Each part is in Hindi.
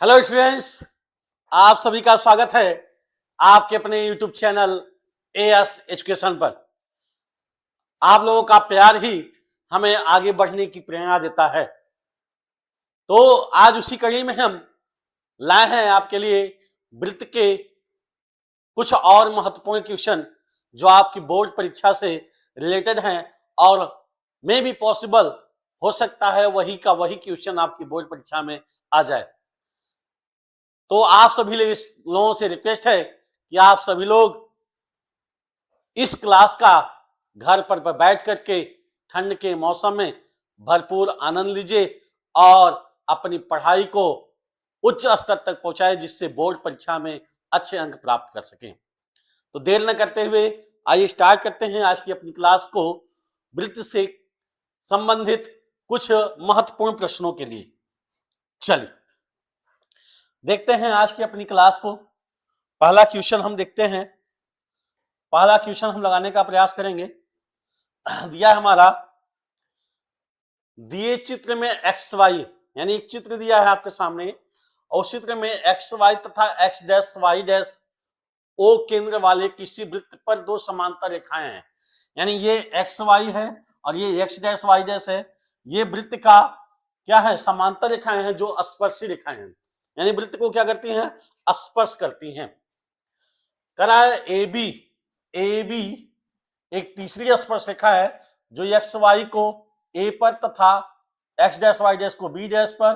हेलो स्टूडेंट्स, आप सभी का स्वागत है आपके अपने यूट्यूब चैनल एएस एजुकेशन पर। आप लोगों का प्यार ही हमें आगे बढ़ने की प्रेरणा देता है। तो आज उसी कड़ी में हम लाए हैं आपके लिए वृत्त के कुछ और महत्वपूर्ण क्वेश्चन जो आपकी बोर्ड परीक्षा से रिलेटेड हैं और मे भी पॉसिबल हो सकता है वही का वही क्वेश्चन आपकी बोर्ड परीक्षा में आ जाए। तो आप सभी लोगों से रिक्वेस्ट है कि आप सभी लोग इस क्लास का घर पर बैठ करके ठंड के मौसम में भरपूर आनंद लीजिए और अपनी पढ़ाई को उच्च स्तर तक पहुंचाए, जिससे बोर्ड परीक्षा में अच्छे अंक प्राप्त कर सकें। तो देर न करते हुए आइए स्टार्ट करते हैं आज की अपनी क्लास को वृत्त से संबंधित कुछ महत्वपूर्ण प्रश्नों के लिए। चलिए देखते हैं आज की अपनी क्लास को। पहला क्वेश्चन हम देखते हैं। पहला क्वेश्चन हम लगाने का प्रयास करेंगे। दिया हमारा, दिए चित्र में एक्स वाई, यानी एक चित्र दिया है आपके सामने और उस चित्र में एक्स वाई तथा X dash Y dash O केंद्र वाले किसी वृत्त पर दो समांतर रेखाएं हैं। यानी ये एक्स वाई है और ये एक्स डैश वाई डैश है। ये वृत्त का क्या है? समांतर रेखाएं हैं जो स्पर्शी रेखाएं हैं, यानी वृत्त को क्या करती हैं? स्पर्श करती हैं। करा है ए बी। ए बी एक तीसरी स्पर्श रेखा है जो एक्स वाई को ए पर तथा एक्स डैश वाई डैश को बी डैश पर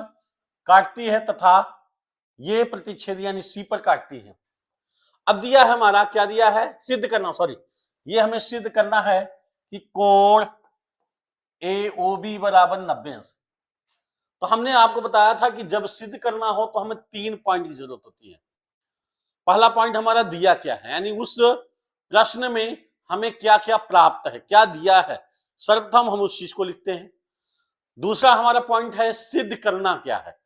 काटती है तथा ये प्रतिच्छेद यानी सी पर काटती है। अब दिया है हमारा, क्या दिया है? सिद्ध करना, सॉरी, ये हमें सिद्ध करना है कि कोण ए ओ बी बराबर 90 अंश। तो हमने आपको बताया था कि जब सिद्ध करना हो तो हमें 3 पॉइंट की जरूरत होती है। पहला पॉइंट हमारा दिया क्या है, यानी उस प्रश्न में हमें क्या क्या प्राप्त है, क्या दिया है, सर्वप्रथम हम उस चीज को लिखते हैं। दूसरा हमारा पॉइंट है सिद्ध करना क्या है,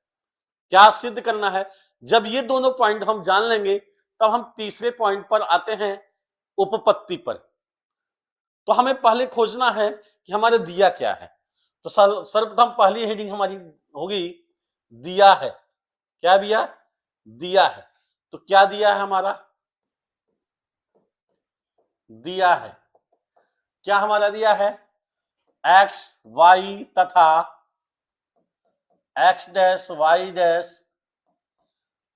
क्या सिद्ध करना है। जब ये दोनों पॉइंट हम जान लेंगे तब हम तीसरे पॉइंट पर आते हैं, उपपत्ति पर। तो हमें पहले खोजना है कि हमारे दिया क्या है। तो सर्वप्रथम पहली हेडिंग हमारी होगी दिया है। क्या दिया? दिया है। तो क्या दिया है हमारा? दिया है, क्या हमारा दिया है? एक्स वाई तथा एक्स डैश वाई डैश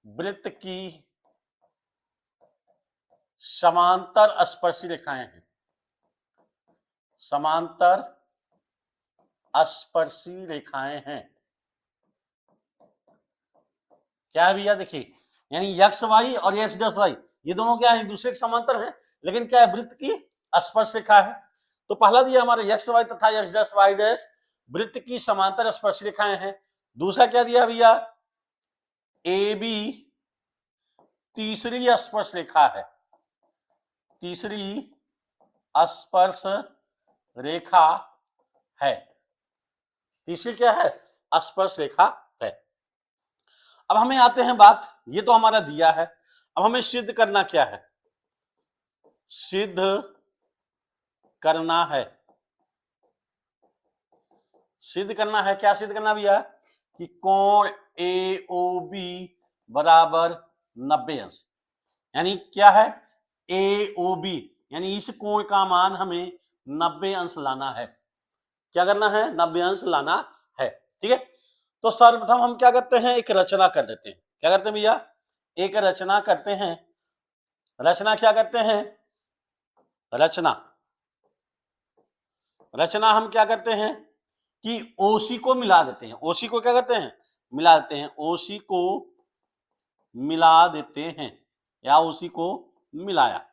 वृत्त की समांतर स्पर्शी रेखाएं हैं। समांतर स्पर्शी रेखाएं हैं। क्या है भैया? देखिए, यानी एक्स वाई और एक्स डैश वाई ये दोनों क्या है? एक दूसरे के समांतर हैं, लेकिन क्या है? वृत्त की स्पर्श रेखा है। तो पहला दिया हमारे एक्स वाई तथा एक्स डैश वाई डैश वृत्त की समांतर स्पर्श रेखाएं हैं। दूसरा क्या दिया भैया? ए बी तीसरी स्पर्श रेखा है। तीसरी स्पर्श रेखा है। तीसरी क्या है? स्पर्श रेखा है। अब हमें आते हैं बात, ये तो हमारा दिया है। अब हमें सिद्ध करना क्या है? सिद्ध करना है। सिद्ध करना है, क्या सिद्ध करना भैया? कि कोण ए ओ बी बराबर 90 अंश। यानी क्या है? ए ओ बी, यानी इस कोण का मान हमें 90 अंश लाना है। क्या करना है? 90 अंश लाना है। ठीक है, तो सर्वप्रथम हम क्या करते हैं? एक रचना कर देते हैं। क्या करते हैं भैया? एक रचना करते हैं। रचना क्या करते हैं? रचना रचना हम क्या करते हैं कि ओसी को मिला देते हैं। ओसी को क्या करते हैं? मिला देते हैं। ओसी को मिला देते हैं या ओसी को मिलाया।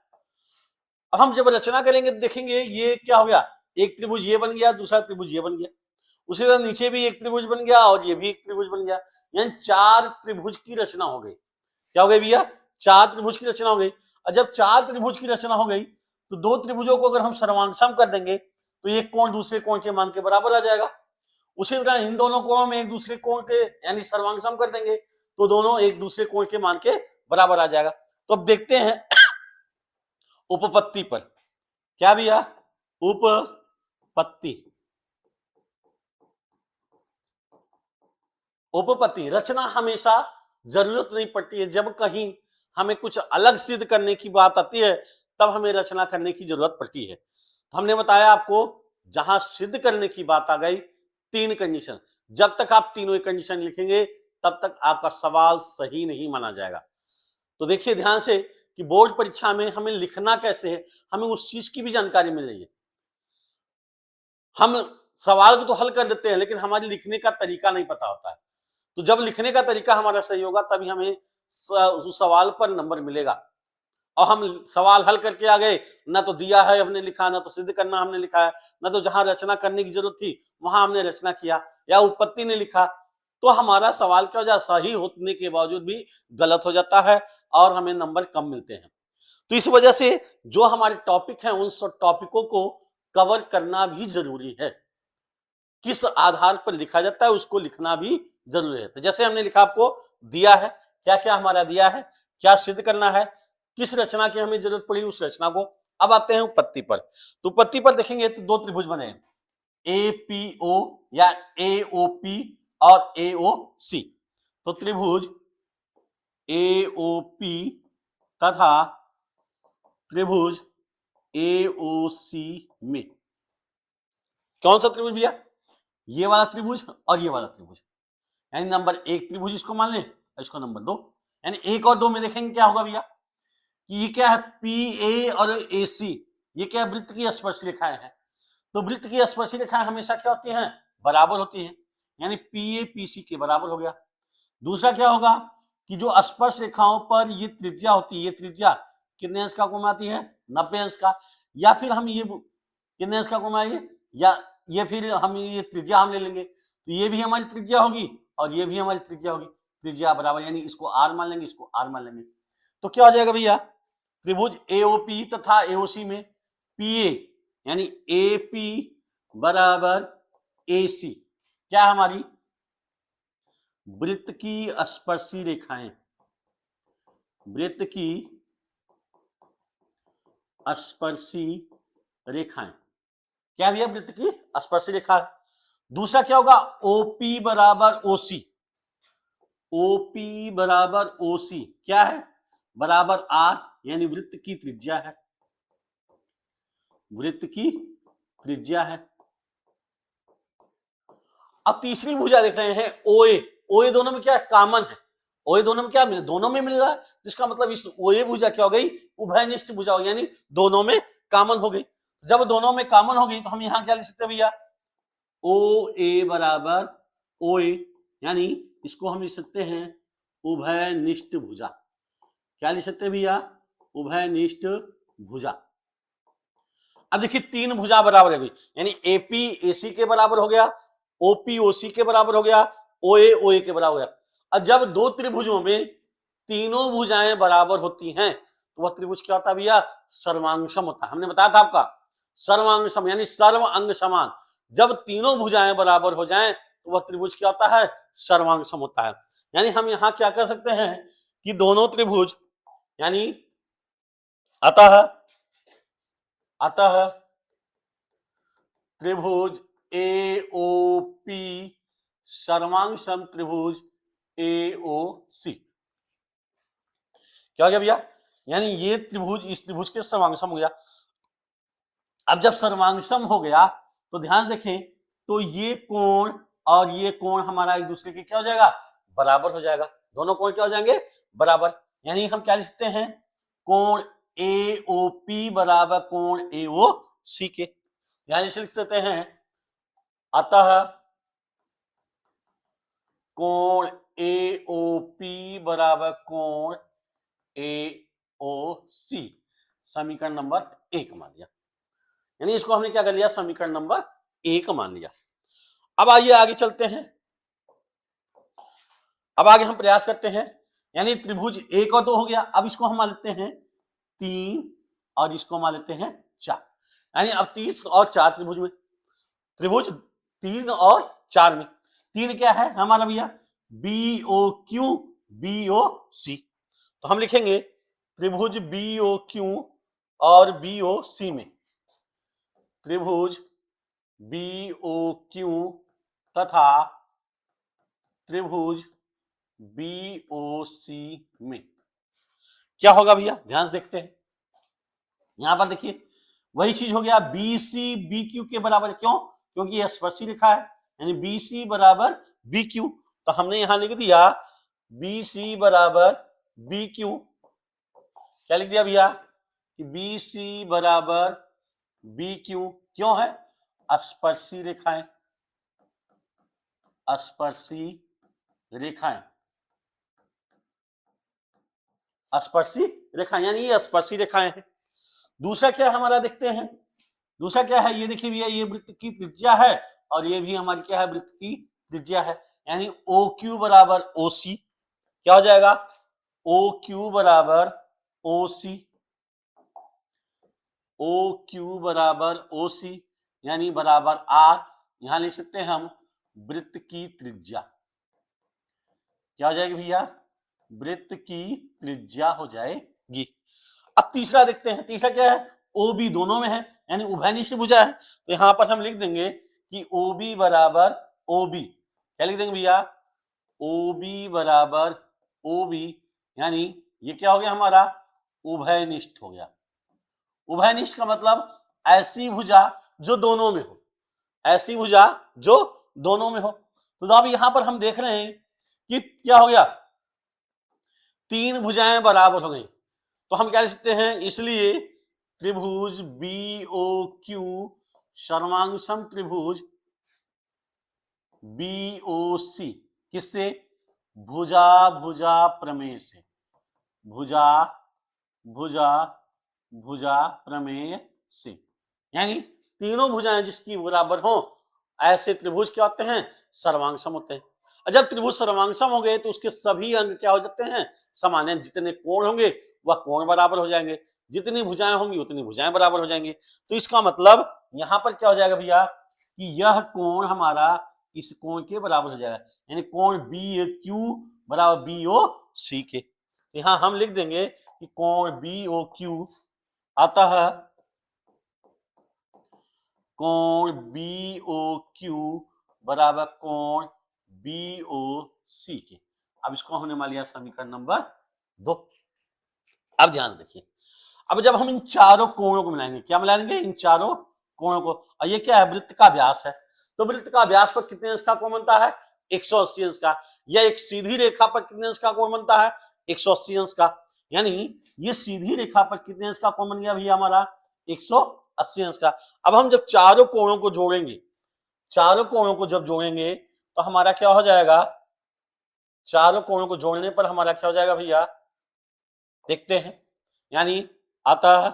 अब हम जब रचना करेंगे देखेंगे ये क्या हो गया? एक त्रिभुज ये बन गया, दूसरा त्रिभुज ये बन गया, उसी तरह नीचे भी एक त्रिभुज बन गया और ये भी एक त्रिभुज बन गया, यानी 4 त्रिभुज की रचना हो गई। क्या हो गई भैया? 4 त्रिभुज की रचना हो गई। और जब 4 त्रिभुज की रचना हो गई तो दो त्रिभुजों को अगर हम सर्वांग कर देंगे तो एक कोण दूसरे कोण के मान के बराबर आ जाएगा। उसी तरह इन दोनों कोणों में एक दूसरे कोण के यानी सर्वांग कर देंगे तो दोनों एक दूसरे कोण के मान के बराबर आ जाएगा। तो अब देखते हैं उपपत्ति पर। क्या भैया? उपपत्ति। उपपत्ति रचना हमेशा जरूरत नहीं पड़ती है। जब कहीं हमें कुछ अलग सिद्ध करने की बात आती है तब हमें रचना करने की जरूरत पड़ती है। तो हमने बताया आपको, जहां सिद्ध करने की बात आ गई, 3 कंडीशन, जब तक आप तीनों कंडीशन लिखेंगे तब तक आपका सवाल सही नहीं माना जाएगा। तो देखिए ध्यान से कि बोर्ड परीक्षा में हमें लिखना कैसे है, हमें उस चीज की भी जानकारी मिल रही है। हम सवाल को तो हल कर देते हैं लेकिन हमारी लिखने का तरीका नहीं पता होता है। तो जब लिखने का तरीका हमारा सही होगा तभी हमें उस सवाल पर नंबर मिलेगा। और हम सवाल हल करके आ गए, ना तो दिया है हमने लिखा, ना तो सिद्ध करना हमने लिखा है, ना तो जहां रचना करने की जरूरत थी वहां हमने रचना किया या उत्पत्ति ने लिखा, तो हमारा सवाल क्या हो जाए, सही होने के बावजूद भी गलत हो जाता है और हमें नंबर कम मिलते हैं। तो इस वजह से जो हमारे टॉपिक हैं उन सब टॉपिकों को कवर करना भी जरूरी है। किस आधार पर लिखा जाता है उसको लिखना भी जरूरी है। तो जैसे हमने लिखा, आपको दिया है, क्या क्या हमारा दिया है, क्या सिद्ध करना है, किस रचना की हमें जरूरत पड़ी उस रचना को। अब आते हैं उत्पत्ति पर। तो उत्पत्ति पर देखेंगे तो 2 त्रिभुज बने, एपीओ या एओपी और एओसी। तो त्रिभुज एओपी तथा त्रिभुज एओसी में कौन सा त्रिभुज भैया, ये वाला त्रिभुज और ये वाला त्रिभुज, यानी नंबर 1 त्रिभुज इसको मान लें और इसको नंबर 2, यानी 1 और 2 में देखेंगे क्या होगा भैया कि ये क्या है, पी ए और ए सी, ये क्या है, वृत्त की स्पर्शी रेखाएं हैं। तो वृत्त की स्पर्शी रेखाएं हमेशा क्या होती हैं, बराबर होती हैं, यानी पी ए पी सी के बराबर हो गया। दूसरा क्या होगा कि जो स्पर्श रेखाओं पर ये त्रिज्या होती है, ये त्रिज्या कितने अंश का कोण आती है, 90 अंश का, या फिर हम ये कितने अंश का कोण आएगी, या ये फिर हम ये त्रिज्या हम ले लेंगे, तो ये भी हमारी त्रिज्या होगी और ये भी हमारी त्रिज्या होगी, त्रिज्या बराबर, यानी इसको आर मान लेंगे, इसको आर मान लेंगे। तो क्या हो जाएगा भैया, त्रिभुज एओपी तथा एओसी में पीए यानी एपी बराबर एसी, क्या हमारी वृत्त की स्पर्शी रेखाएं, वृत्त की स्पर्शी रेखाएं, क्या भैया, वृत्त की स्पर्शी रेखा है। दूसरा क्या होगा, ओपी बराबर ओसी, ओपी बराबर ओसी क्या है, बराबर आर, यानी वृत्त की त्रिज्या है, वृत्त की त्रिज्या है। अब तीसरी भुजा देख रहे हैं ओए, ओए दोनों में क्या है, कॉमन है, ओए दोनों में क्या मिल, दोनों में मिल रहा है, जिसका मतलब इस ओए भुजा क्या हो गई, उभयनिष्ठ भुजा हो गई, यानी दोनों में कॉमन हो गई। जब दोनों में कॉमन हो गई तो हम यहां क्या लिख सकते हैं भैया, ओ ए बराबर ओ ए, यानी इसको हम लिख सकते हैं उभयनिष्ठ भुजा। क्या लिख सकते हैं भैया, उभयनिष्ठ भुजा। अब देखिए 3 भुजा बराबर है, यानी एपी एसी के बराबर हो गया, ओपी ओसी के बराबर हो गया, ओए ओए के बराबर हो गया। और जब 2 त्रिभुजों में तीनों भुजाएं बराबर होती हैं तो वह त्रिभुज क्या होता है भैया, सर्वांगसम होता है। हमने बताया था आपका सर्वांगसम यानी सर्व अंग समान, जब तीनों भुजाएं बराबर हो जाएं तो वह त्रिभुज क्या होता है, सर्वांगसम होता है। यानी हम यहां क्या कर सकते हैं कि दोनों त्रिभुज यानी अतः अतः त्रिभुज एओपी सर्वांगसम त्रिभुज एओसी, क्या हो गया भैया, यानी ये त्रिभुज इस त्रिभुज के सर्वांगसम हो गया। अब जब सर्वांगसम हो गया तो ध्यान देखें, तो ये कोण और ये कोण हमारा एक दूसरे के क्या हो जाएगा, बराबर हो जाएगा, दोनों कोण क्या हो जाएंगे, बराबर। यानी हम क्या लिख सकते हैं, कोण एओपी बराबर कोण एओसी के, यानी से लिख सकते हैं अतः कोण एओपी बराबर कोण एओसी, समीकरण नंबर 1 मान लिया, यानी इसको हमने क्या कर लिया, समीकरण नंबर 1 मान लिया। अब आइए आगे चलते हैं, अब आगे हम प्रयास करते हैं, यानी त्रिभुज 1 और 2 हो गया। अब इसको हम मान लेते हैं 3 और इसको मान लेते हैं 4, यानी अब 3 और 4 त्रिभुज में, त्रिभुज 3 और 4 में, 3 क्या है हमारा भैया, B O Q B O C. तो हम लिखेंगे त्रिभुज बी ओ क्यू और बी ओ सी में, त्रिभुज बी ओ क्यू तथा त्रिभुज BOC में क्या होगा भैया, ध्यान से देखते हैं। यहां पर देखिए वही चीज हो गया, BC BQ के बराबर, क्यों? क्योंकि यह स्पर्शी रेखा है, यानी BC बराबर BQ। तो हमने यहां लिख दिया BC बराबर BQ। क्या लिख दिया भैया कि BC बराबर BQ। क्यों है? स्पर्शी रेखाएं, स्पर्शी रेखाएं, स्पर्शी रेखाएं, यानी ये स्पर्शी रेखाएं हैं। दूसरा क्या है हमारा, देखते हैं दूसरा क्या है। ये देखिए भैया, ये वृत्त की त्रिज्या है और ये भी हमारी क्या है, वृत्त की त्रिज्या है, यानी OQ बराबर OC। क्या हो जाएगा? OQ बराबर OC, OQ बराबर OC यानी बराबर R। यहां लिख सकते हैं हम वृत्त की त्रिज्या। क्या हो जाएगी भैया? वृत्त की त्रिज्या हो जाएगी। अब तीसरा देखते हैं, तीसरा क्या है? OB दोनों में है, यानी उभयनिष्ठ भुजा है। तो यहां पर हम लिख देंगे कि OB बराबर OB। क्या लिख देंगे भैया? OB बराबर OB, यानी ये क्या हो गया हमारा? उभयनिष्ठ हो गया। उभयनिष्ठ का मतलब ऐसी भुजा जो दोनों में हो, ऐसी भुजा जो दोनों में हो। तो अब यहां पर हम देख रहे हैं कि क्या हो गया, तीन भुजाएं बराबर हो गई। तो हम क्या लिख सकते हैं, इसलिए त्रिभुज BOQ सर्वांगसम त्रिभुज BOC किससे? भुजा भुजा प्रमेय से, भुजा भुजा भुजा प्रमेय से, यानी तीनों भुजाएं जिसकी बराबर हो ऐसे त्रिभुज क्या होते हैं? सर्वांगसम होते हैं। और जब त्रिभुज सर्वांगसम हो गए तो उसके सभी अंग क्या हो जाते हैं? समान है। जितने कोण होंगे वह कोण बराबर हो जाएंगे, जितनी भुजाएं होंगी उतनी भुजाएं बराबर हो जाएंगी। तो इसका मतलब यहां पर क्या हो जाएगा भैया कि यह कोण हमारा इस कोण के बराबर हो जाएगा, यानी कोण BQ बराबर BOC के। तो यहां हम लिख देंगे कि कोण BOQ, अतः कोण BOQ बराबर कोण BOC के। अब इसको हमने मान लिया समीकरण नंबर 2। अब ध्यान देखिए, अब जब हम इन चारों कोणों को मिलाएंगे, क्या मिलाएंगे? इन चारों कोणों को। और ये क्या है? वृत्त का व्यास है। तो वृत्त का व्यास पर कितने अंश का कोण बनता है? 180 अंश का। या एक सीधी रेखा पर कितने अंश का कोण बनता है? 180 अंश का। यानी ये सीधी रेखा पर कितने अंश का कोण बन गया भैया हमारा? 180 अंश का। अब हम जब चारों कोणों को जोड़ेंगे, चारों कोणों को जब जोड़ेंगे तो हमारा क्या हो जाएगा? चारों कोणों को जोड़ने पर हमारा क्या हो जाएगा भैया? देखते हैं, यानी अतः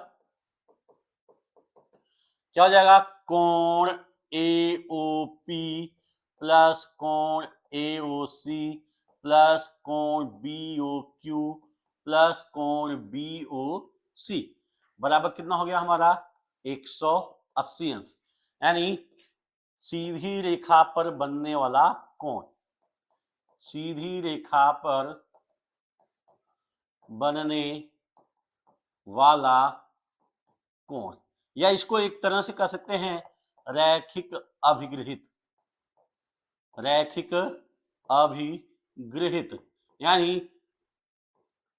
क्या हो जाएगा? कोण AOP प्लस कोण AOC प्लस कोण BOQ प्लस कोण BOC बराबर कितना हो गया हमारा? 180 अंश। यानी सीधी रेखा पर बनने वाला कोण, सीधी रेखा पर बनने वाला कोण, या इसको एक तरह से कह सकते हैं रैखिक अभिगृहित, रैखिक अभिगृहित। यानी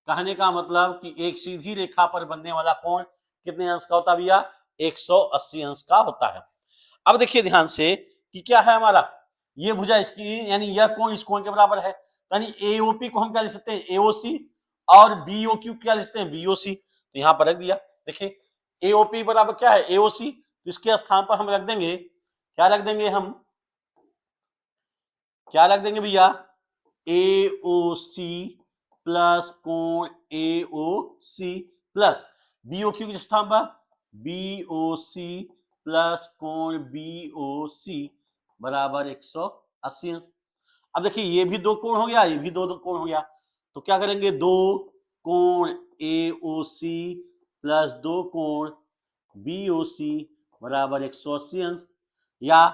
कहने का मतलब कि एक सीधी रेखा पर बनने वाला कोण कितने अंश का होता है भैया? 180 अंश का होता है। अब देखिए ध्यान से कि क्या है हमारा, ये भुजा इसकी, यानी यह कोण इस कोण के बराबर है, यानी AOP को हम क्या लिख सकते हैं? AOC, और BOQ क्या लिखते हैं? BOC। तो यहां पर रख दिया। देखिए AOP बराबर क्या है? AOC। तो इसके स्थान पर हम रख देंगे, क्या रख देंगे हम? क्या रख देंगे भैया? AOC प्लस कोण AOC प्लस BOQ के स्थान पर BOC प्लस कोण BOC बराबर 180 अंश। अब देखिए ये भी दो कोण हो गया, ये भी दो कोण हो गया। तो क्या करेंगे? दो कोण AOC प्लस दो कोण BOC बराबर 180 अंश, या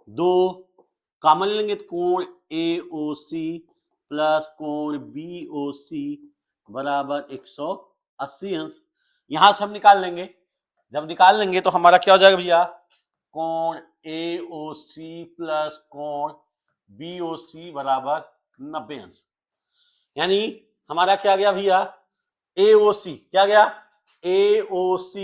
दो कॉमन लेंगे तो कोण AOC प्लस कोण BOC बराबर 180 अंश। यहां से हम निकाल लेंगे, जब निकाल लेंगे तो हमारा क्या हो जाएगा भैया? कोण AOC प्लस कोण BOC बराबर 90 अंश। यानी हमारा क्या गया भैया, AOC क्या गया, AOC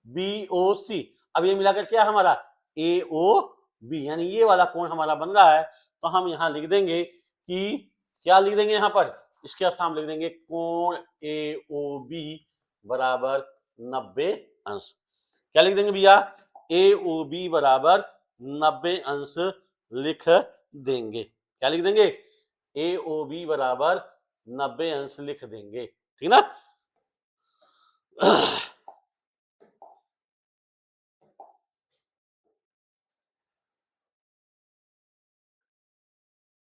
BOC। अब ये मिलाकर क्या हमारा AOB, यानी ये वाला कोण हमारा बन रहा है। तो हम यहां लिख देंगे कि क्या लिख देंगे यहां पर, इसके स्थान हम लिख देंगे कोण AOB बराबर 90 अंश। क्या लिख देंगे भैया, AOB बराबर 90 अंश लिख देंगे। क्या लिख देंगे, AOB बराबर 90 अंश लिख देंगे, ठीक ना।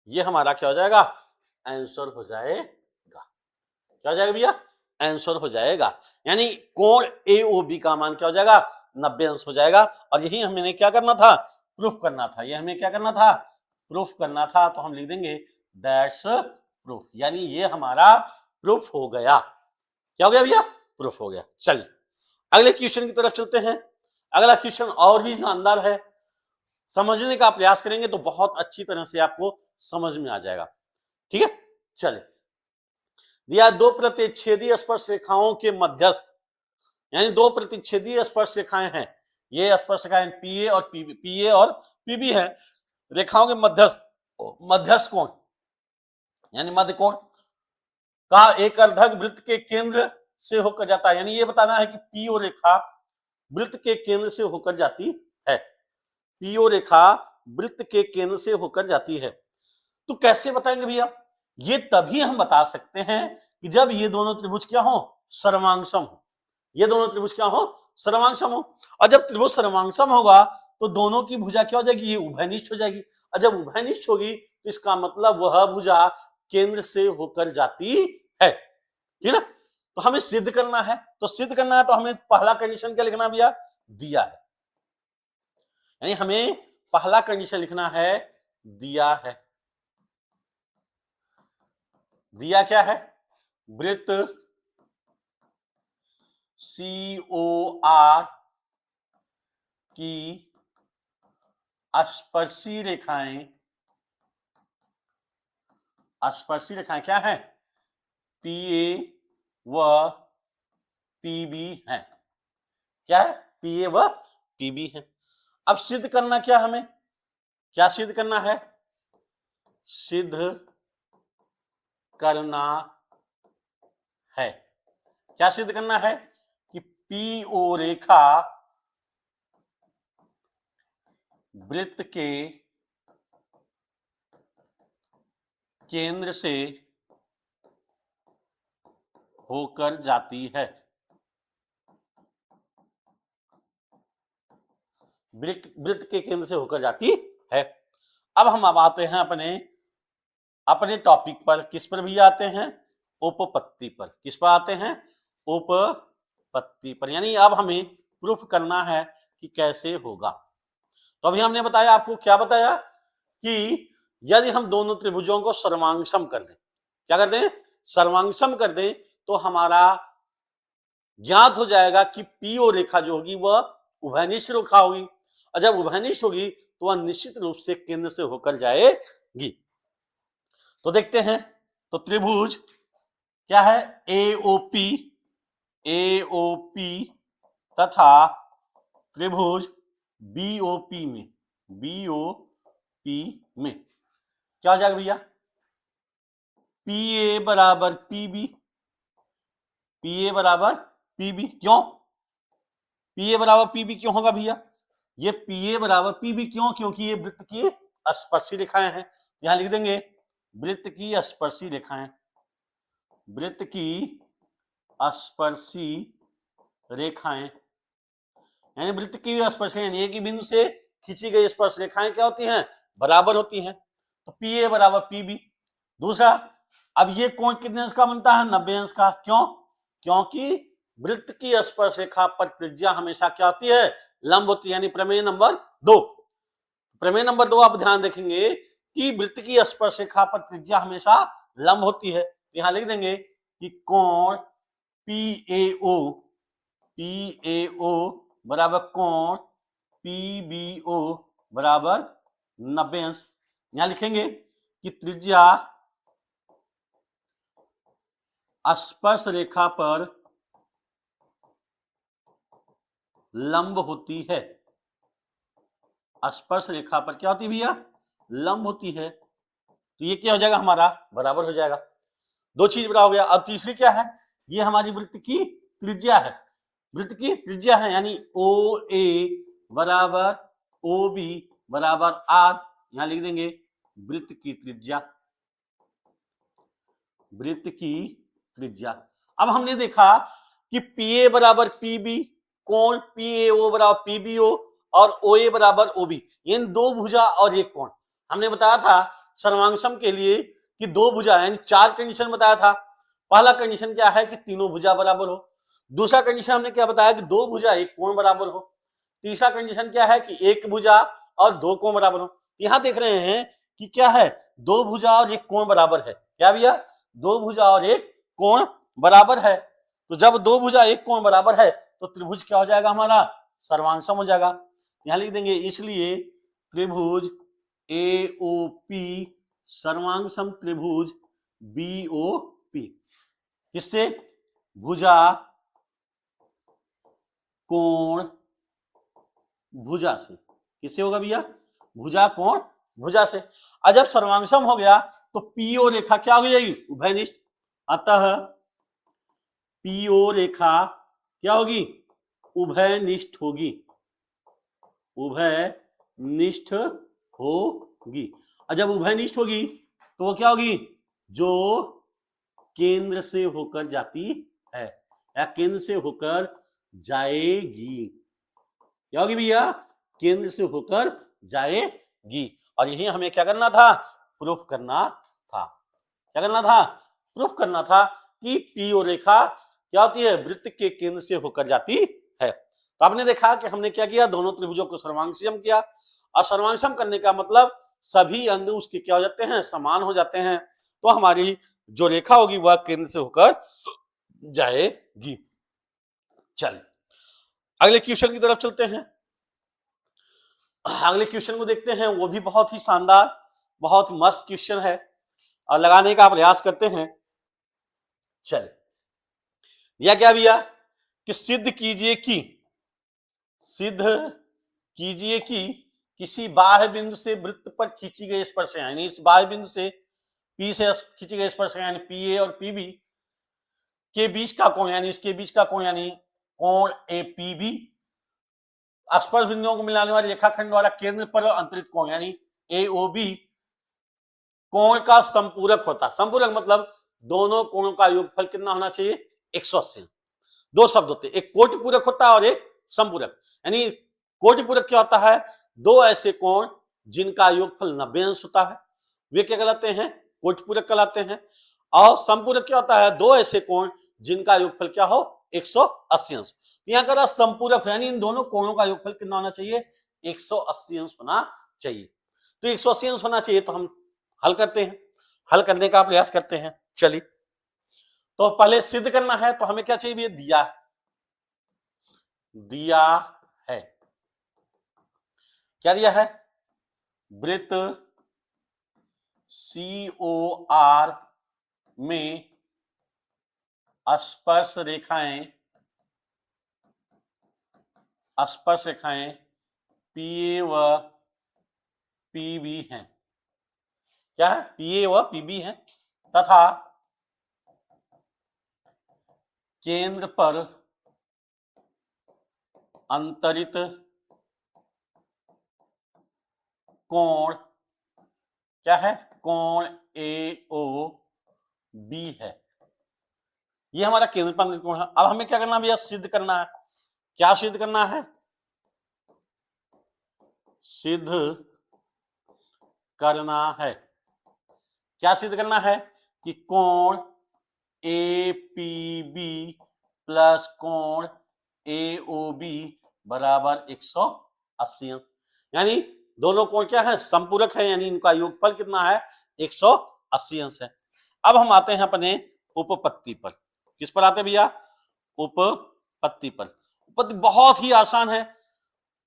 ये हमारा क्या हो जाएगा, आंसर हो जाएगा। क्या हो जाएगा भैया, आंसर हो जाएगा। यानी कोण AOB का मान क्या हो जाएगा, 90 अंश हो जाएगा। और यही हमें क्या करना था, प्रूफ करना था। ये हमें क्या करना था, प्रूफ करना था। तो हम लिख देंगे दैट्स प्रूफ, यानी ये हमारा प्रूफ हो गया। क्या हो गया भैया, प्रूफ हो गया। चलिए अगले क्वेश्चन की तरफ चलते हैं। अगला क्वेश्चन और भी शानदार है, समझने का प्रयास करेंगे तो बहुत अच्छी तरह से आपको समझ में आ जाएगा, ठीक है। चलिए, दिया दो प्रतिच्छेदी स्पर्श रेखाओं के मध्यस्थ, यानी दो प्रतिच्छेदी स्पर्श रेखाएं हैं, ये स्पर्श रेखाएं PA और PB है। रेखाओं के मध्यस्थ कोण यानी मध्य कोण का एक अर्धक वृत्त के केंद्र से होकर जाता है। यानी ये बताना है कि PO रेखा वृत्त के केंद्र से होकर जाती है, PO रेखा वृत्त के केंद्र से होकर जाती है। तो कैसे बताएंगे भैया, ये तभी हम बता सकते हैं कि जब ये दोनों त्रिभुज क्या हो, सर्वांगसम हो। ये दोनों त्रिभुज क्या हो, सर्वांगसम हो। और जब त्रिभुज सर्वांगसम होगा तो दोनों की भुजा क्या हो जाएगी, ये उभयनिष्ठ हो जाएगी। और जब उभयनिष्ठ होगी तो इसका मतलब वह भुजा केंद्र से होकर जाती है, ठीक ना। तो हमें सिद्ध करना है, तो सिद्ध करना है तो हमें पहला कंडीशन क्या लिखना भैया, दिया है। यानी हमें पहला कंडीशन लिखना है दिया है। दिया क्या है, वृत्त COR की स्पर्शी रेखाएं क्या है, PA व PB है। क्या है, PA व PB है। अब सिद्ध करना क्या, हमें क्या सिद्ध करना है, सिद्ध करना है, क्या सिद्ध करना है कि PO रेखा वृत्त के केंद्र से होकर जाती है। वृत्त के केंद्र से होकर जाती है। अब हम आते हैं अपने टॉपिक पर। किस पर भी आते हैं, उपपत्ति पर। किस पर आते हैं, उपपत्ति पर। यानी अब हमें प्रूफ करना है कि कैसे होगा। तो अभी हमने बताया, आपको क्या बताया कि यदि हम दोनों त्रिभुजों को सर्वांगसम कर दें, क्या कर दें, सर्वांगसम कर दें, तो हमारा ज्ञात हो जाएगा कि PO रेखा जो होगी वह उभयनिष्ठ रेखा होगी। और जब उभयनिष्ठ होगी तो वह निश्चित रूप से केंद्र से होकर जाएगी। तो देखते हैं, तो त्रिभुज क्या है, AOP तथा त्रिभुज BOP में क्या हो जाएगा भैया, PA बराबर PB, PA बराबर PB। क्यों PA बराबर PB क्यों होगा भैया, ये PA बराबर PB क्यों, क्योंकि ये वृत्त की स्पर्शी रेखाएं हैं। यहां लिख देंगे वृत्त की स्पर्शी रेखाएं, वृत्त की स्पर्शी रेखाएं, यानी वृत्त की स्पर्शी, यानी एक ही बिंदु से खींची गई स्पर्श रेखाएं क्या होती हैं, बराबर होती हैं। तो PA बराबर PB। दूसरा, अब ये कोण कितने अंश का बनता है, 90 अंश का। क्यों, क्योंकि वृत्त की स्पर्श रेखा पर त्रिज्या हमेशा क्या होती है, लंब होती है। यानी प्रमेय नंबर 2, प्रमेय नंबर 2 आप ध्यान रखेंगे कि वृत्त की स्पर्श रेखा पर त्रिज्या हमेशा लंब होती है। तो यहां लिख देंगे कि कोण PAO बराबर कोण PBO बराबर 90 अंश। यहां लिखेंगे कि त्रिज्या स्पर्श रेखा पर लंब होती है। स्पर्श रेखा पर क्या होती है भैया? लंब होती है। तो ये क्या हो जाएगा हमारा? बराबर हो जाएगा। दो चीज बराबर हो गया। अब तीसरी क्या है? ये हमारी वृत्त की त्रिज्या है। वृत्त की त्रिज्या है, यानी ओ ए बराबर ओ बी बराबर आर। यहां लिख देंगे वृत्त की त्रिज्या। वृत्त की त्रिज्या। अब हमने देखा कि पी ए बराबर पी बी, कोण पी ए ओ बराबर पी बी ओ, और ओ ए बराबर ओ बी, इन दो भुजा और एक कोण। हमने बताया था सर्वांगसम के लिए कि दो भुजा यानी चार कंडीशन बताया था। पहला कंडीशन क्या है कि तीनों भुजा बराबर हो। दूसरा कंडीशन हमने क्या बताया कि दो भुजा एक कोण बराबर हो। तीसरा कंडीशन क्या है कि एक भुजा और दो कोण बराबर हो। यहां देख रहे हैं कि क्या है? दो भुजा और एक कोण बराबर है। क्या भैया? दो भुजा और एक कोण बराबर है। तो जब दो भुजा एक कोण बराबर है तो त्रिभुज क्या हो जाएगा हमारा? सर्वांगसम हो जाएगा। यहां लिख देंगे इसलिए त्रिभुज AOP सर्वांगसम त्रिभुज BOP। किससे? भुजा कोण भुजा से। किससे होगा भैया? भुजा कोण भुजा से। और जब सर्वांगसम हो गया तो पीओ रेखा क्या हो जाएगी? उभयनिष्ठ। अतः पीओ रेखा क्या होगी? उभयनिष्ठ होगी। उभयनिष्ठ होगी। और जब उभयनिष्ठ होगी तो वो क्या होगी? जो केंद्र से होकर जाती है या केंद्र से होकर जाएगी। क्या होगी भैया? केंद्र से होकर जाएगी। और यही हमें क्या करना था? प्रूफ करना था। क्या करना था? प्रूफ करना था कि पीओ रेखा क्या होती है? वृत्त के केंद्र से होकर जाती है। तो आपने देखा कि हमने क्या किया? दोनों त्रिभुजों को सर्वांगसम किया। और सर्वांगसम करने का मतलब सभी अंग उसके क्या हो जाते हैं? समान हो जाते हैं। तो हमारी जो रेखा होगी वह केंद्र से होकर जाएगी। चलिए अगले क्वेश्चन की तरफ चलते हैं। अगले क्वेश्चन को देखते हैं। वो भी बहुत ही शानदार, बहुत मस्त क्वेश्चन है और लगाने का प्रयास करते हैं। चलिए यह क्या भैया? कि सिद्ध कीजिए कि किसी बाह्य बिंदु से वृत्त पर खींची गई स्पर्शरेखा, यानी इस बाह्य बिंदु से पी से खींची गई स्पर्शरेखा यानी पी ए और पीबी के बीच का कोण, यानी इसके बीच का कोण यानी कोण एपीबी, स्पर्श बिंदुओं को मिलाने वाले रेखाखंड द्वारा केंद्र पर अंतरित कोण यानी एओबी कोण का संपूरक होता। संपूरक मतलब दोनों कोणों का योगफल कितना होना चाहिए? 180। दो शब्द होते हैं, एक कोटिपूरक होता है और एक संपूरक। यानी कोटिपूरक क्या होता है? दो ऐसे कोण जिनका योगफल 90 अंश होता है, वे क्या कहलाते हैं? कोटिपूरक कहलाते हैं। और संपूरक क्या होता है? दो ऐसे कोण जिनका योगफल क्या हो? 180 अंश। यहां का संपूरक यानी इन दोनों कोणों का योगफल कितना होना चाहिए? 180 अंश होना चाहिए। तो 180 अंश होना चाहिए। तो हम हल करते हैं, हल करने का प्रयास करते हैं। चलिए तो पहले सिद्ध करना है तो हमें क्या चाहिए? दिया है। क्या दिया है? वृत्त COR में स्पर्श रेखाएं PA व PB हैं। क्या है? PA व PB हैं तथा केंद्र पर अंतरित कोण क्या है? कोण AOB है। ये हमारा केंद्र पर अंतरित कोण है। अब हमें क्या करना है भैया? सिद्ध करना है। क्या सिद्ध करना है? सिद्ध करना है। क्या सिद्ध करना है? कि कोण APB प्लस कोण AOB बराबर 180 अंश। यानी दोनों कोण क्या है? संपूरक है, यानी इनका योगफल कितना है? 180 अंश है। अब हम आते हैं अपने उपपत्ति पर। किस पर आते भैया? उपपत्ति पर। उपपत्ति बहुत ही आसान है,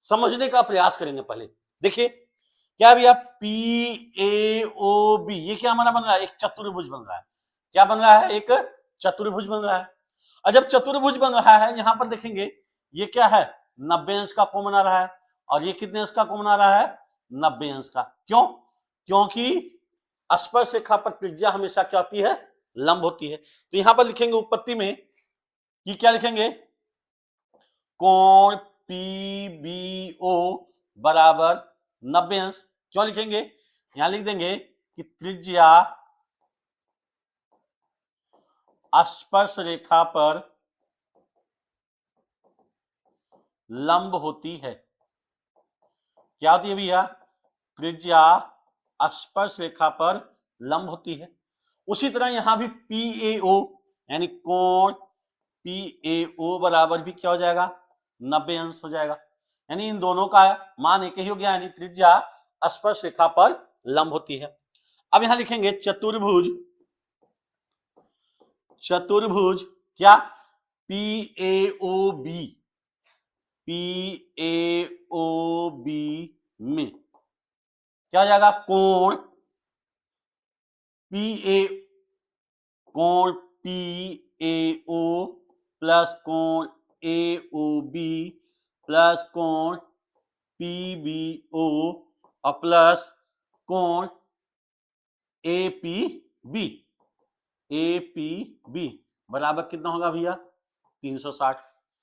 समझने का प्रयास करेंगे। पहले देखिए क्या भैया? PAOB ये क्या हमारा बन रहा है? एक चतुर्भुज बन रहा है। क्या बन रहा है? एक चतुर्भुज बन रहा है। और जब चतुर्भुज बन रहा है, यहां पर देखेंगे ये क्या है, 90 अंश का कोण आ रहा है, और ये कितने अंश का कोण आ रहा है, 90 अंश का। क्यों? क्योंकि स्पर्श रेखा पर त्रिज्या हमेशा क्या होती है, लंब होती है। तो यहां पर लिखेंगे उत्पत्ति में कि क्या लिखेंगे, कोण PBO बराबर 90 अंश। क्यों लिखेंगे, यहां लिख देंगे कि त्रिज्या स्पर्श रेखा पर लंब होती है। क्या होती है भैया, त्रिज्या स्पर्श रेखा पर लंब होती है। उसी तरह यहां भी PAO यानी कोण PAO बराबर भी क्या हो जाएगा, 90 अंश हो जाएगा। यानी इन दोनों का मान एक ही हो गया, यानी त्रिज्या स्पर्श रेखा पर लंब होती है। अब यहां लिखेंगे चतुर्भुज, चतुर्भुज क्या, PAOB, PAOB में क्या हो जाएगा, कोण PAO प्लस कोण AOB प्लस कोण PBO और प्लस कोण APB बराबर कितना होगा भैया, 360।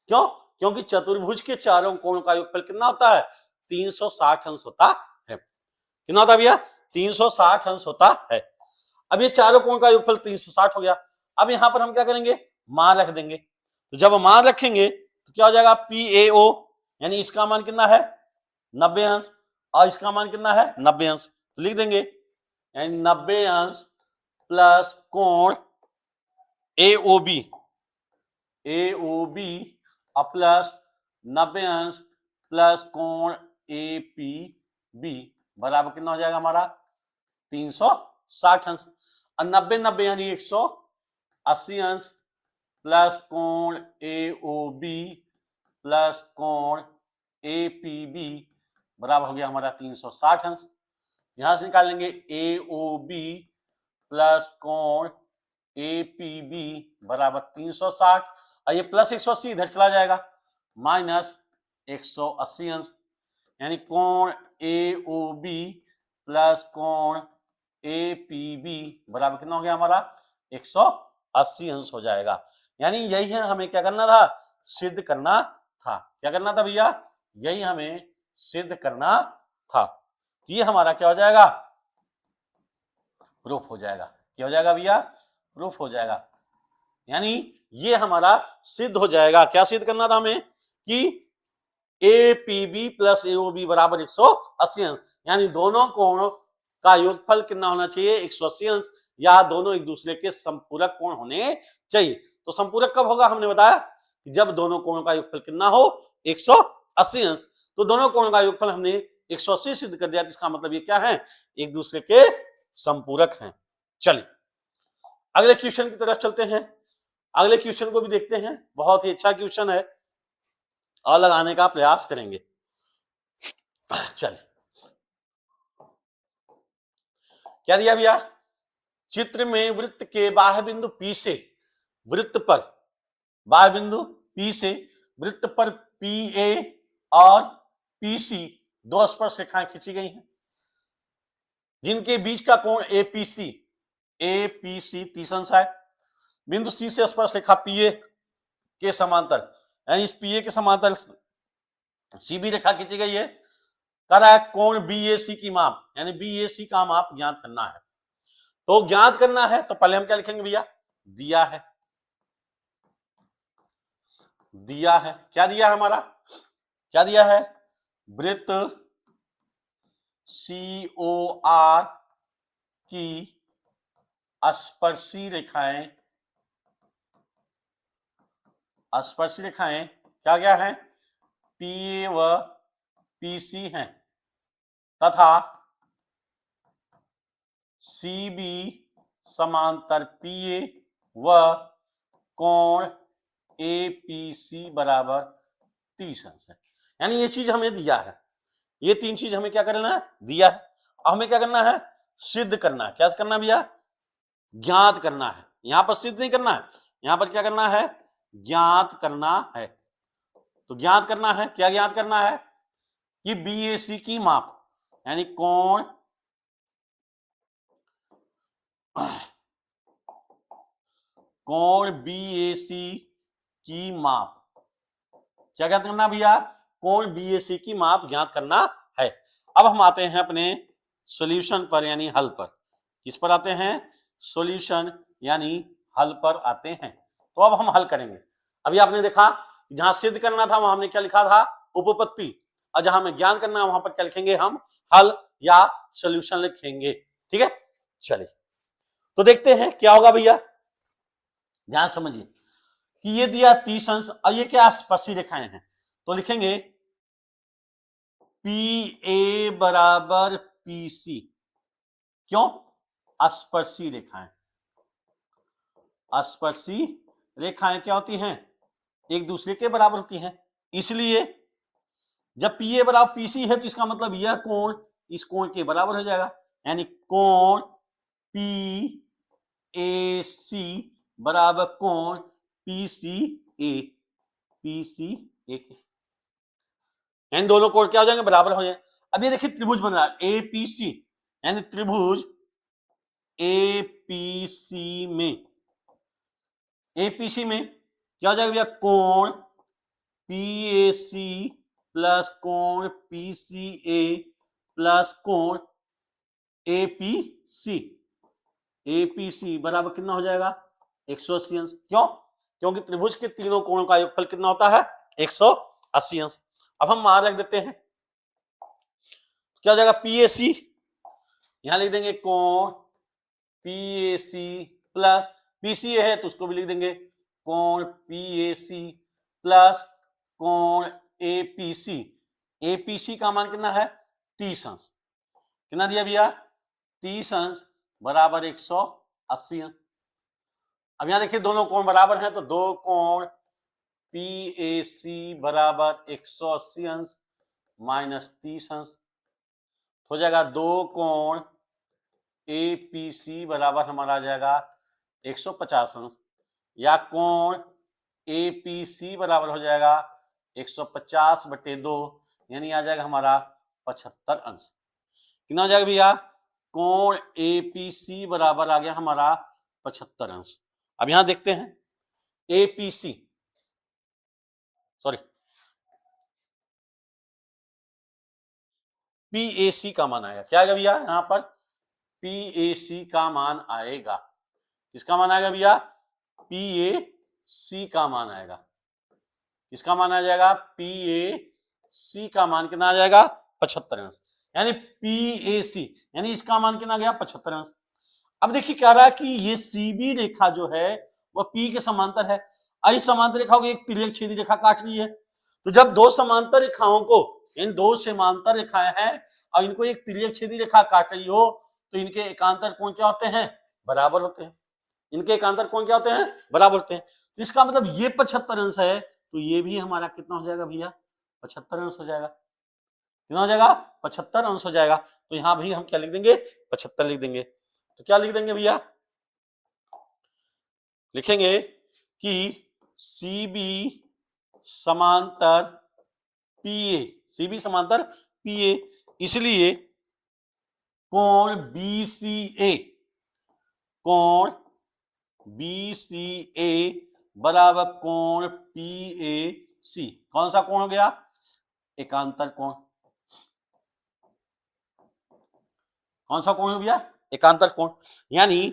क्यों? क्योंकि चतुर्भुज के चारों कोण का योगफल कितना होता है, 360 अंश होता है। कितना होता है भैया, 360 अंश होता है। अब ये चारों कोण का योगफल 360 हो गया। अब यहां पर हम क्या करेंगे, मान रख देंगे। तो जब मान रखेंगे तो क्या हो जाएगा, PAO यानी इसका मान कितना है, 90 अंश, और इसका मान कितना है, 90 अंश। तो लिख देंगे यानी 90 अंश प्लस कोण AOB और प्लस 90 अंश प्लस कोण APB बराबर कितना हो जाएगा हमारा, 360 अंश। और 90 यानी 180 अंश प्लस कोण AOB प्लस कोण APB बराबर हो गया हमारा 360 अंश। यहां से निकाल लेंगे AOB प्लस कोण APB बराबर 360, और ये प्लस 180 इधर चला जाएगा, माइनस 180 अंश। यानी कोण AOB प्लस कोण APB बराबर कितना हो गया हमारा, 180 अंश हो जाएगा। यानी यही है हमें क्या करना था, सिद्ध करना था। क्या करना था भैया, यही हमें सिद्ध करना था। ये हमारा क्या हो जाएगा, प्रूफ हो जाएगा। क्या हो जाएगा भैया, प्रूफ हो जाएगा। यानी ये हमारा सिद्ध हो जाएगा। क्या सिद्ध करना था हमें, कि APB प्लस AOB बराबर 180 अंश, यानी दोनों कोणों का योगफल कितना होना चाहिए, 180 अंश, या दोनों एक दूसरे के संपूरक कोण होने चाहिए। तो संपूरक कब होगा, हमने बताया कि जब दोनों कोणों का योगफल कितना हो, 180 अंश। तो दोनों कोणों का योगफल हमने 180 सिद्ध कर दिया, इसका मतलब ये क्या है, एक दूसरे के संपूरक हैं। चलिए अगले क्वेश्चन की तरफ चलते हैं। अगले क्वेश्चन को भी देखते हैं, बहुत ही अच्छा क्वेश्चन है और लगाने का प्रयास करेंगे। चलिए क्या दिया भैया, चित्र में वृत्त के बाह्य बिंदु P से वृत्त पर, बाह्य बिंदु P से वृत्त पर PA और PC दो स्पर्श रेखाएं खींची गई हैं, जिनके बीच का कोण APC 30 अंश है। बिंदु C से स्पर्श रेखा PA के समांतर, यानी इस PA के समांतर CB रेखा खींची गई है। कर रहा है कोण BAC की माप, यानी BAC का माप ज्ञात करना है। तो ज्ञात करना है तो पहले हम क्या लिखेंगे भैया, दिया है, दिया है, क्या दिया है हमारा, क्या दिया है, वृत्त COR की स्पर्शी रेखाएं, स्पर्शी रेखाएं क्या क्या है, PA व PC हैं, तथा CB समांतर PA व कोण APC बराबर 30 अंश है। यानी ये चीज हमें दिया है, ये तीन चीज हमें क्या करना है, दिया है। अब हमें क्या करना है, सिद्ध करना है। क्या करना है भैया, ज्ञात करना है। यहां पर सिद्ध नहीं करना है, यहां पर क्या करना है, ज्ञात करना है। तो ज्ञात करना है, क्या ज्ञात करना है कि BAC की माप, यानी कोण BAC की माप, क्या ज्ञात करना भैया, कोण BAC की माप ज्ञात करना है। अब हम आते हैं अपने सॉल्यूशन पर यानी हल पर। किस पर आते हैं, सॉल्यूशन यानी हल पर आते हैं। तो अब हम हल करेंगे। अभी आपने देखा जहां सिद्ध करना था वहां हमने क्या लिखा था, उपपत्ति, और जहां हमें ज्ञान करना है वहां पर क्या लिखेंगे हम, हल या सॉल्यूशन लिखेंगे। ठीक है, चलिए तो देखते हैं क्या होगा भैया। ध्यान समझिए कि ये दिया 30 अंश और ये क्या स्पर्शी रेखाएं हैं, तो लिखेंगे PA बराबर PC। क्यों, स्पर्शी रेखाएं, स्पर्शी रेखाएं क्या होती हैं, एक दूसरे के बराबर होती हैं। इसलिए जब PA बराबर PC है तो इसका मतलब यह कोण इस कोण के बराबर हो जाएगा, यानी कोण PAC बराबर कोण PCA, यानी दोनों कोण क्या हो जाएंगे, बराबर हो जाएंगे। अब ये देखिए त्रिभुज बन रहा है APC, यानी त्रिभुज APC में क्या हो जाएगा भैया, कोण PAC प्लस कोण PCA प्लस कोण APC बराबर कितना हो जाएगा, 180 अंश। क्यों, क्योंकि त्रिभुज के तीनों कोणों का योगफल कितना होता है, 180 अंश। अब हम मान रख देते हैं, क्या हो जाएगा, PAC यहां लिख देंगे कोण PAC प्लस PCA है तो उसको भी लिख देंगे कोण PAC प्लस कोण APC का मान कितना है, 30 अंश। कितना दिया भैया, 30 अंश बराबर 180 अंश। अब यहां देखिए दोनों कोण बराबर हैं तो दो कोण PAC बराबर 180 अंश माइनस 30 अंश हो जाएगा, दो कोण APC बराबर हमारा आ जाएगा 150 अंश, या कोण APC बराबर हो जाएगा 150/2, यानी आ जाएगा हमारा 75 अंश। कितना हो जाएगा भैया, कोण APC बराबर आ गया हमारा 75 अंश। अब यहां देखते हैं APC, सॉरी PAC का मान आएगा, क्या आएगा भैया, यहां पर PAC का मान आएगा। किसका मान आएगा भैया, PAC का मान आएगा। किसका मान आ जाएगा, PAC का मान कितना आ जाएगा, 75 अंश, यानी PAC यानी इसका मान कितना गया, 75 अंश। अब देखिए क्या रहा है कि ये CB रेखा जो है वह P के समांतर है। आई समांतर रेखाओं की एक तिर्यक छेदी रेखा काट रही है, तो जब दो समांतर रेखाओं को, इन दो समांतर रेखाएं हैं और इनको एक तिर्यक छेदी रेखा काट रही हो तो इनके एकांतर कोण क्या होते हैं, बराबर होते हैं। इनके एकांतर कोण क्या होते हैं, बराबर होते हैं। तो इसका मतलब ये 75 अंश है तो ये भी हमारा कितना हो जाएगा भैया, 75 अंश हो जाएगा। कितना हो जाएगा, 75 अंश हो जाएगा। तो यहां भी हम क्या लिख देंगे, 75 लिख देंगे। तो क्या लिख देंगे भैया, लिखेंगे कि CB समांतर PA, CB समांतर PA, इसलिए कोण BCA बराबर कोण PAC। कौन सा कोण हो गया, एकांतर कोण। कौन सा कोण हो गया, एकांतर कोण, यानी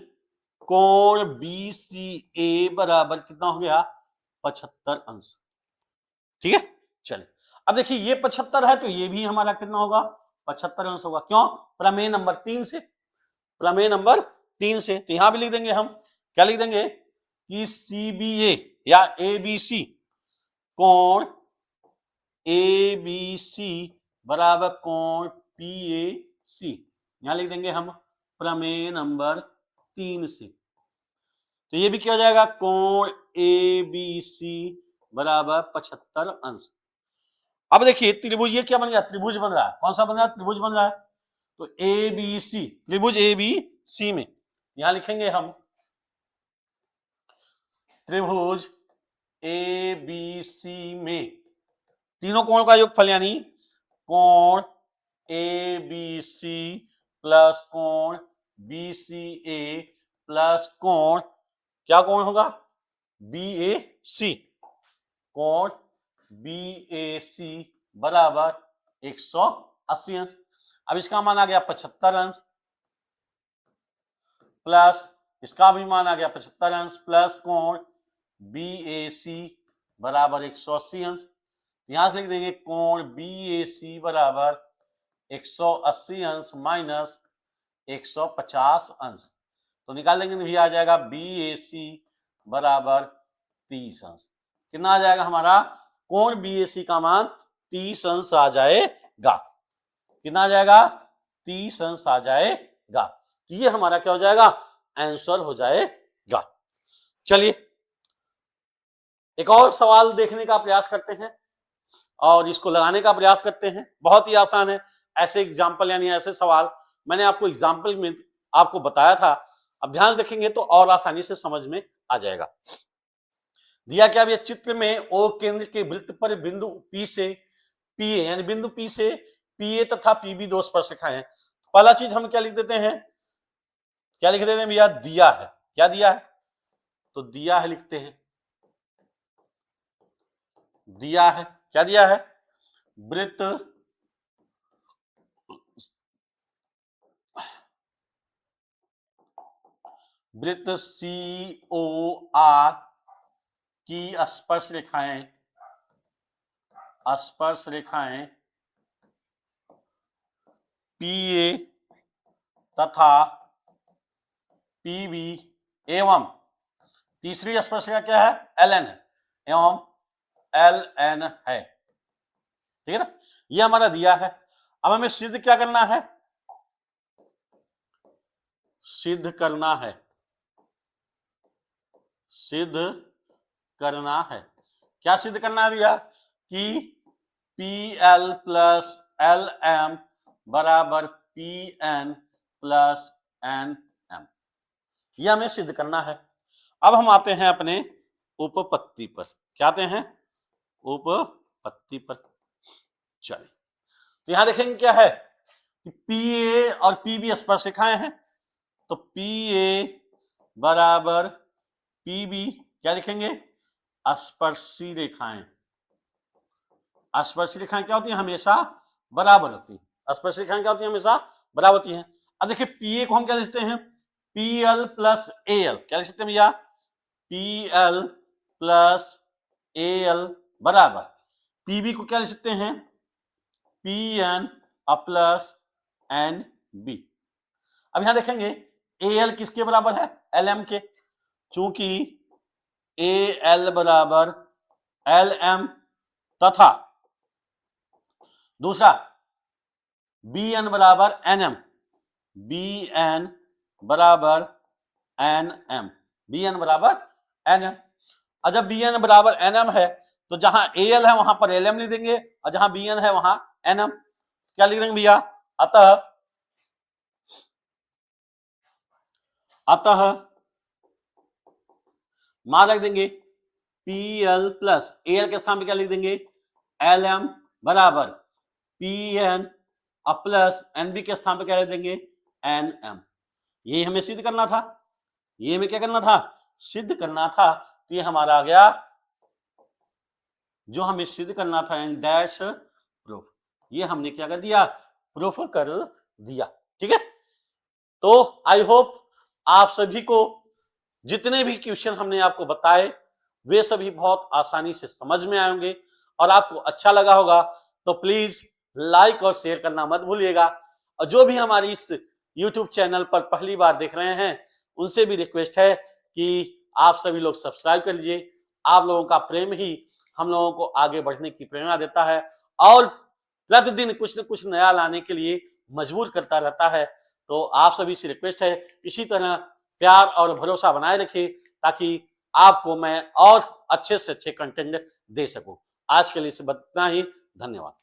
कोण BCA बराबर कितना हो गया, 75 अंश। ठीक है, चलिए अब देखिए ये 75 है तो ये भी हमारा कितना होगा, 75 अंश होगा। क्यों, प्रमेय नंबर 3 से, प्रमेय नंबर 3 से। तो यहां भी लिख देंगे हम, क्या लिख देंगे कि CBA या ABC, कोण ABC बराबर कोण PAC, यहां लिख देंगे हम प्रमेय नंबर 3 से। तो ये भी क्या हो जाएगा, कोण ABC बराबर 75 अंश। अब देखिए त्रिभुज ये क्या बन गया, त्रिभुज बन रहा है। कौन सा बन रहा है, त्रिभुज बन रहा है। तो ABC, त्रिभुज ABC में यहां लिखेंगे हम त्रिभुज ए बी सी में तीनों कोण का योगफल यानी कोण ए बी सी प्लस कोण बी सी ए प्लस कोण, क्या कोण होगा, बी ए सी, कोण बी ए सी बराबर 180 अंश। अब इसका मान आ गया 75 अंश प्लस इसका भी मान आ गया 75 अंश प्लस कोण बी ए सी बराबर 180 अंश। यहां से लिख देंगे कोण बी ए सी बराबर 180 अंश माइनस 150 अंश, तो निकाल देंगे भी आ जाएगा बी ए सी बराबर 30 अंश। कितना आ जाएगा हमारा, कोण बी ए सी का मान 30 अंश आ जाएगा। कितना आ जाएगा, 30 अंश आ जाएगा। तो ये हमारा क्या हो जाएगा, आंसर हो जाएगा। चलिए एक और सवाल देखने का प्रयास करते हैं और इसको लगाने का प्रयास करते हैं। बहुत ही आसान है, ऐसे एग्जाम्पल यानी ऐसे सवाल मैंने आपको एग्जाम्पल में आपको बताया था। अब ध्यान देखेंगे तो और आसानी से समझ में आ जाएगा। दिया क्या, अब चित्र में ओ केंद्र के वृत्त पर बिंदु पी से पी ए यानी बिंदु पी से पी ए तथा पी बी दो स्पर्शरेखाएं हैं। पहला चीज हम क्या लिख देते हैं, क्या लिख देते हैं भैया, दिया है। क्या दिया है, तो दिया है लिखते हैं, दिया है, क्या दिया है, वृत्त वृत्त सी ओ आर की स्पर्श रेखाएं पी ए तथा पी बी एवं तीसरी स्पर्श रेखा क्या है, एल एन एवं एल एन है। ठीक है ना, ये हमारा दिया है। अब हमें सिद्ध क्या करना है, सिद्ध करना है, सिद्ध करना है। क्या सिद्ध करना है भैया, कि P L plus L M बराबर P N plus N M, यह हमें सिद्ध करना है। अब हम आते हैं अपने उपपत्ति पर। क्या आते हैं, उपपत्ति पर। चलिए तो यहां देखेंगे क्या है कि पी ए और पी बी स्पर्श रेखाएं हैं, तो पी ए बराबर पी बी क्या लिखेंगे, स्पर्शी रेखाएं। स्पर्शी रेखाएं क्या होती है, हमेशा बराबर होती है। स्पर्शी रेखाएं क्या होती है, हमेशा बराबर होती हैं। अब देखिए पी ए को हम क्या लिखते हैं, P L plus A L, क्या लिख सकते हैं भैया, P L plus A L बराबर पी बी को क्या लिख सकते हैं, P N plus N B. अब यहां देखेंगे ए एल किसके बराबर है, एल एम के, चूंकि ए एल बराबर एल एम तथा दूसरा बी एन बराबर एन एम, बी एन बराबर एन एम, बी एन बराबर एन एम। और जब बी एन बराबर एन एम है तो जहां ए एल है वहां पर एल एम लिख देंगे और जहां बी एन है वहां एन एम, क्या लिख देंगे भैया, अतः मान रख देंगे P L plus A L के स्थान पे क्या लिख देंगे, एल एम बराबर P N plus N B के स्थान पे क्या लिख देंगे, एन एम। ये हमें सिद्ध करना था, ये हमें क्या करना था, सिद्ध करना था। तो ये हमारा आ गया जो हमें सिद्ध करना था, एंड डैश प्रूफ। ये हमने क्या कर दिया, प्रूफ कर दिया। ठीक है, तो आई होप आप सभी को जितने भी क्वेश्चन हमने आपको बताए वे सभी बहुत आसानी से समझ में आएंगे और आपको अच्छा लगा होगा। तो प्लीज लाइक और शेयर करना मत भूलिएगा। और जो भी हमारी इस YouTube चैनल पर पहली बार देख रहे हैं उनसे भी रिक्वेस्ट है कि आप सभी लोग सब्सक्राइब कर लीजिए। आप लोगों का प्रेम ही हम लोगों को आगे बढ़ने की प्रेरणा देता है और प्रतिदिन कुछ न कुछ नया लाने के लिए मजबूर करता रहता है। तो आप सभी से रिक्वेस्ट है इसी तरह प्यार और भरोसा बनाए रखिए ताकि आपको मैं और अच्छे से अच्छे कंटेंट दे सकूं। आज के लिए इतना ही, धन्यवाद।